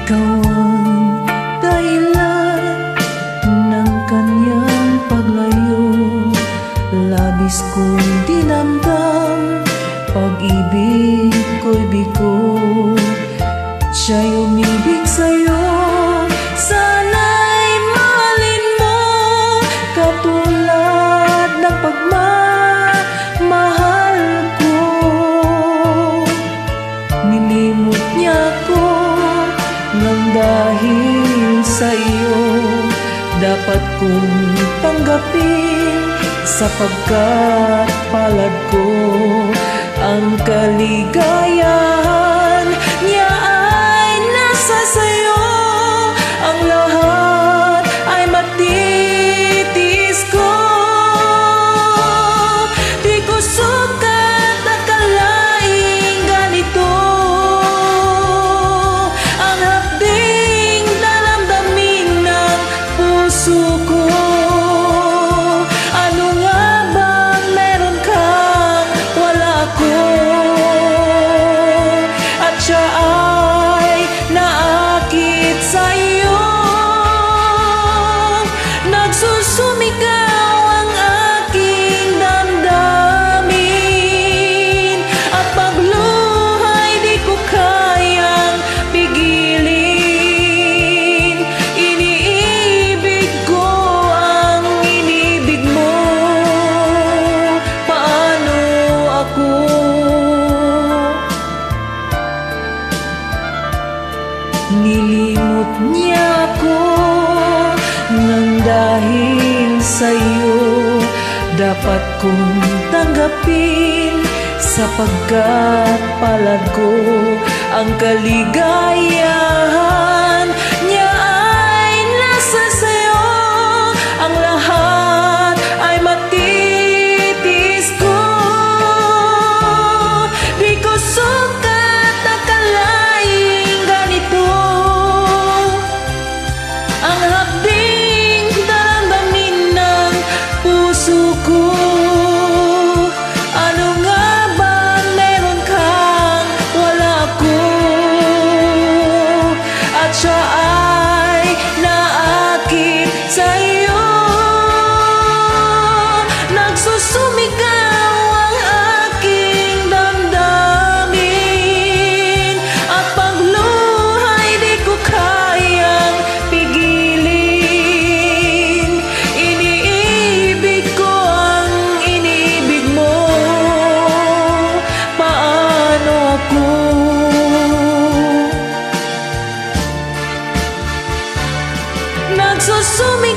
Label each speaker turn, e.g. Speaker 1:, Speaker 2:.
Speaker 1: Ikaw ang dahilan ng kanyang paglayo. Labis kong dinamdam, pag-ibig ko'y bigo. Siya'y umibig sa'yo, sana'y mahalin mo, katulad ng pagmamahal ko. Nilimot niya ko nang dahil sa iyo, dapat kong tanggapin, sapagkat palad ko ang kaligayahan niya ay nasa sayo. Ang lahat ay matitiis ko, di ko sukat akalaing ganito ang hapding daramdamin ng puso ko. Ano nga bang meron kang wala ko, at siya ay naakit sa'yo. Nagsusumigaw ang aking damdamin, at pagluhay di ko kayang pigilin. Iniibig ko ang inibig mo, paano ako? Nilimot niya ako nang dahil sa'yo, dapat kong tanggapin, sapagkat palad ko ang kaligayahan niya ay nasa sayo. Ang lahat ay matitiis ko, di ko sukat akalaing ganito ang hapding daramdamin ng puso ko. Ano nga bang meron kang wala ko, at siya ay naakit sa'yo. Nagsusumigaw ang aking damdamin, at pagluhay di ko kayang pigilin. Iniibig ko ang inibig mo, paano ako? Nagsusumig